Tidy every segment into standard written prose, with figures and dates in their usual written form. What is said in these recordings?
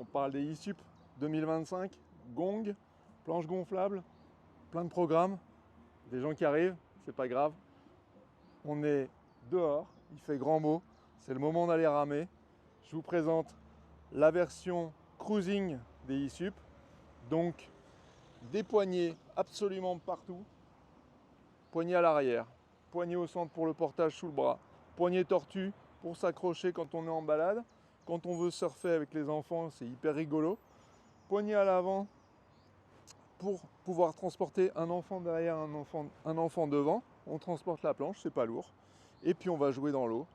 On parle des e-sup 2025, gong, planche gonflable, plein de programmes, des gens qui arrivent, c'est pas grave. On est dehors, il fait grand beau, c'est le moment d'aller ramer. Je vous présente la version cruising des e-sup, donc des poignées absolument partout, poignée à l'arrière, poignée au centre pour le portage sous le bras, poignée tortue pour s'accrocher quand on est en balade. Quand on veut surfer avec les enfants, c'est hyper rigolo. Poignée à l'avant pour pouvoir transporter un enfant derrière, un enfant devant. On transporte la planche, c'est pas lourd. Et puis on va jouer dans l'eau,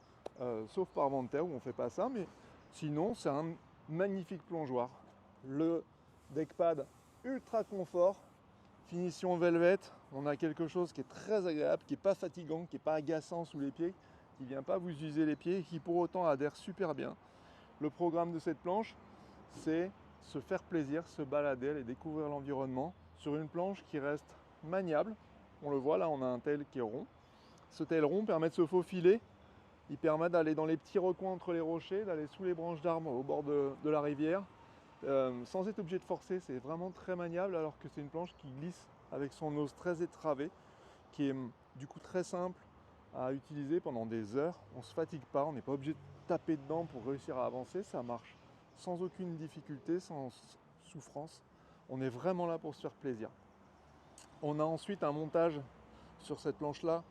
sauf par vent de terre où on fait pas ça, mais sinon c'est un magnifique plongeoir. Le deckpad ultra confort, finition velvet. On a quelque chose qui est très agréable, qui n'est pas fatigant, qui n'est pas agaçant sous les pieds, qui ne vient pas vous user les pieds et qui pour autant adhère super bien. Le programme de cette planche, c'est se faire plaisir, se balader, aller découvrir l'environnement sur une planche qui reste maniable. On le voit là, on a un tail qui est rond. Ce tail rond permet de se faufiler, il permet d'aller dans les petits recoins entre les rochers, d'aller sous les branches d'arbres au bord de la rivière, sans être obligé de forcer. C'est vraiment très maniable alors que c'est une planche qui glisse avec son os très étravé, qui est du coup très simple à utiliser pendant des heures. On ne se fatigue pas, on n'est pas obligé de taper dedans pour réussir à avancer, ça marche sans aucune difficulté, sans souffrance. On est vraiment là pour se faire plaisir. On a ensuite un montage sur cette planche là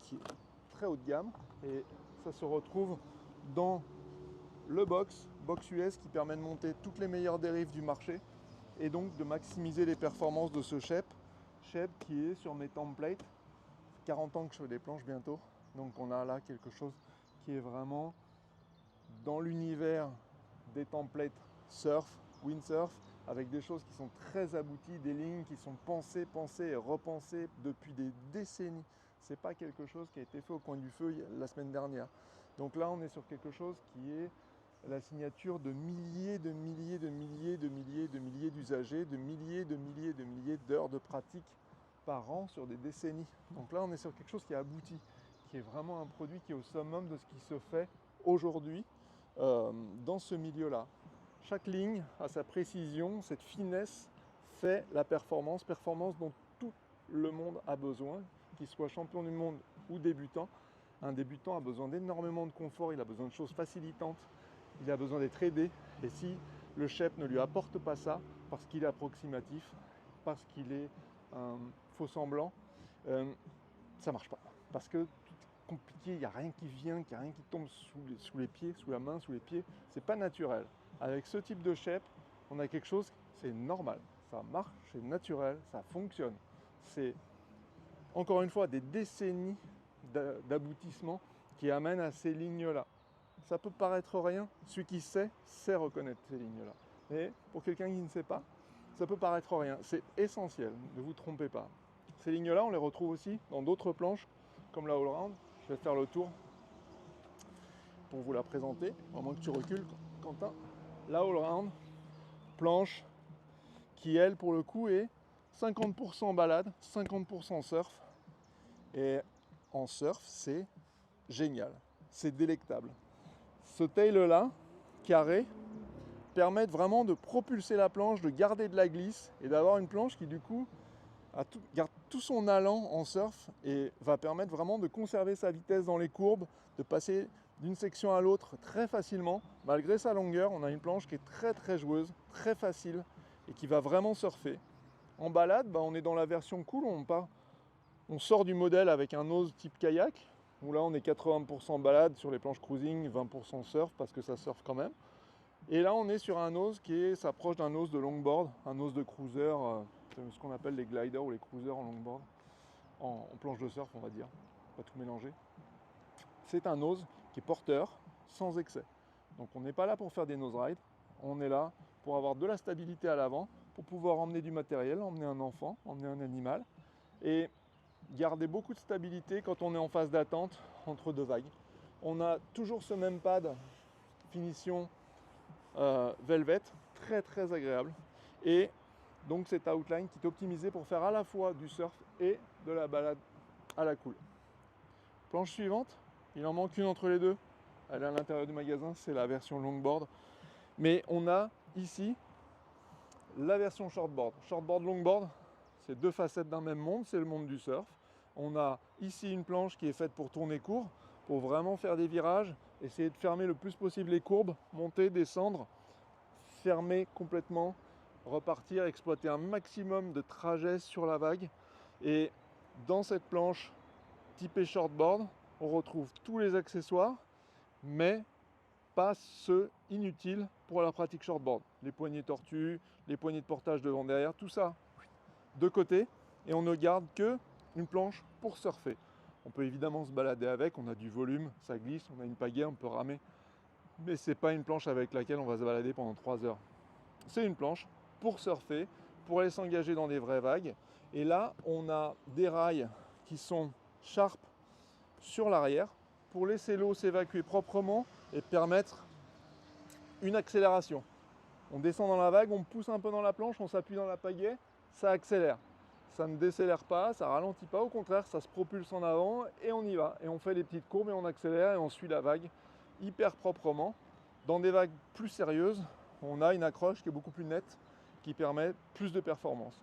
qui est très haut de gamme et ça se retrouve dans le box US qui permet de monter toutes les meilleures dérives du marché et donc de maximiser les performances de ce shape qui est sur mes templates. 40 ans que je fais des planches bientôt, donc on a là quelque chose qui est vraiment dans l'univers des templates surf, windsurf, avec des choses qui sont très abouties, des lignes qui sont pensées et repensées depuis des décennies. C'est pas quelque chose qui a été fait au coin du feu la semaine dernière. Donc là, on est sur quelque chose qui est la signature de milliers d'usagers, de milliers d'heures de pratique par an sur des décennies. Donc là, on est sur quelque chose qui est abouti, qui est vraiment un produit qui est au summum de ce qui se fait aujourd'hui dans ce milieu-là. Chaque ligne a sa précision, cette finesse fait la performance dont tout le monde a besoin, qu'il soit champion du monde ou débutant. Un débutant a besoin d'énormément de confort, il a besoin de choses facilitantes, il a besoin d'être aidé. Et si le shape ne lui apporte pas ça, parce qu'il est approximatif, parce qu'il est un faux semblant, ça ne marche pas. Parce que tout est compliqué, il n'y a rien qui vient, il n'y a rien qui tombe sous les pieds, sous la main, sous les pieds. C'est pas naturel. Avec ce type de shape, on a quelque chose, c'est normal. Ça marche, c'est naturel, ça fonctionne. C'est encore une fois des décennies d'aboutissement qui amènent à ces lignes-là. Ça peut paraître rien, celui qui sait reconnaître ces lignes-là. Mais pour quelqu'un qui ne sait pas, ça peut paraître rien. C'est essentiel, ne vous trompez pas. Ces lignes-là, on les retrouve aussi dans d'autres planches, comme la all-round. Je vais faire le tour pour vous la présenter, à moins que tu recules, Quentin. La all-round, planche qui, elle, pour le coup, est 50% balade, 50% surf. Et en surf, c'est génial, c'est délectable. Ce tail-là, carré, permet vraiment de propulser la planche, de garder de la glisse et d'avoir une planche qui, du coup, garde tout son allant en surf et va permettre vraiment de conserver sa vitesse dans les courbes, de passer d'une section à l'autre très facilement. Malgré sa longueur, on a une planche qui est très joueuse, très facile et qui va vraiment surfer. En balade, on est dans la version cool, on sort du modèle avec un nose type kayak, où là on est 80% balade sur les planches cruising, 20% surf parce que ça surfe quand même. Et là on est sur un nose qui s'approche d'un nose de longboard, un nose de cruiser, ce qu'on appelle les gliders ou les cruisers en longboard, en planche de surf on va dire, pas tout mélanger. C'est un nose qui est porteur, sans excès. Donc on n'est pas là pour faire des nose rides, on est là pour avoir de la stabilité à l'avant, pour pouvoir emmener du matériel, emmener un enfant, emmener un animal, et garder beaucoup de stabilité quand on est en phase d'attente entre deux vagues. On a toujours ce même pad, finition velvet, très agréable. Et donc cette outline qui est optimisée pour faire à la fois du surf et de la balade à la cool. Planche suivante, il en manque une entre les deux. Elle est à l'intérieur du magasin, c'est la version longboard. Mais on a ici la version shortboard. Shortboard, longboard, c'est deux facettes d'un même monde, c'est le monde du surf. On a ici une planche qui est faite pour tourner court, pour vraiment faire des virages, essayer de fermer le plus possible les courbes, monter, descendre, fermer complètement, repartir, exploiter un maximum de trajets sur la vague. Et dans cette planche typée shortboard, on retrouve tous les accessoires, mais pas ceux inutiles pour la pratique shortboard. Les poignées tortues, les poignées de portage devant derrière, tout ça de côté, et on ne garde que une planche pour surfer. On peut évidemment se balader avec, on a du volume, ça glisse, on a une pagaie, on peut ramer, mais c'est pas une planche avec laquelle on va se balader pendant 3 heures. C'est une planche pour surfer, pour aller s'engager dans des vraies vagues. Et là, on a des rails qui sont sharp sur l'arrière pour laisser l'eau s'évacuer proprement et permettre une accélération. On descend dans la vague, on pousse un peu dans la planche, on s'appuie dans la pagaie, ça accélère. Ça ne décélère pas, ça ralentit pas, au contraire, ça se propulse en avant et on y va. Et on fait des petites courbes et on accélère et on suit la vague hyper proprement. Dans des vagues plus sérieuses, on a une accroche qui est beaucoup plus nette, qui permet plus de performance.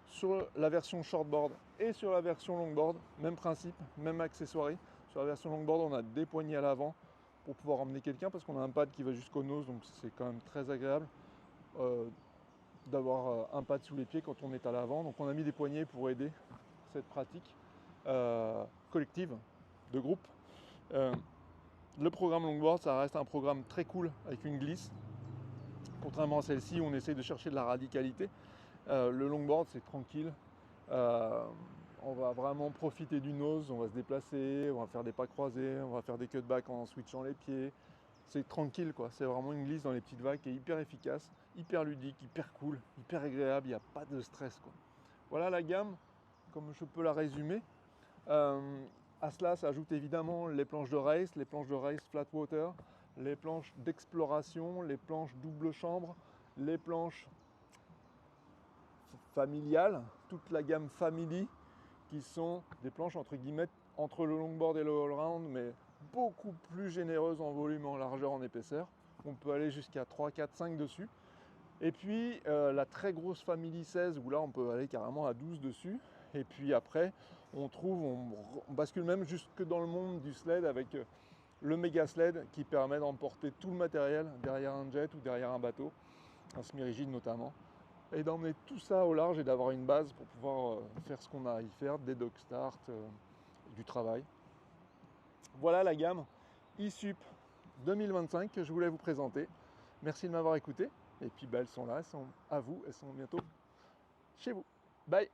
Sur la version shortboard et sur la version longboard, même principe, même accessoire. Sur la version longboard, on a des poignées à l'avant pour pouvoir emmener quelqu'un parce qu'on a un pad qui va jusqu'au nose, donc c'est quand même très agréable d'avoir un pad sous les pieds quand on est à l'avant. Donc on a mis des poignées pour aider cette pratique collective, de groupe. Le programme longboard, ça reste un programme très cool avec une glisse. Contrairement à celle-ci où on essaie de chercher de la radicalité, le longboard c'est tranquille. On va vraiment profiter du nose, on va se déplacer, on va faire des pas croisés, on va faire des cutbacks en switchant les pieds. C'est tranquille quoi, c'est vraiment une glisse dans les petites vagues qui est hyper efficace, hyper ludique, hyper cool, hyper agréable, il n'y a pas de stress quoi. Voilà la gamme, comme je peux la résumer. À cela s'ajoutent évidemment les planches de race flat water, les planches d'exploration, les planches double chambre, les planches familiales, toute la gamme family, qui sont des planches entre guillemets entre le longboard et le all-round, mais beaucoup plus généreuses en volume, en largeur, en épaisseur. On peut aller jusqu'à 3, 4, 5 dessus. Et puis la très grosse Family 16 où là on peut aller carrément à 12 dessus. Et puis après on bascule même jusque dans le monde du sled avec le méga sled qui permet d'emporter tout le matériel derrière un jet ou derrière un bateau, un semi-rigide notamment, et d'emmener tout ça au large et d'avoir une base pour pouvoir faire ce qu'on a à y faire, des dock start, du travail. Voilà la gamme eSup 2025 que je voulais vous présenter. Merci de m'avoir écouté. Et puis elles sont là, elles sont à vous, elles sont bientôt chez vous. Bye!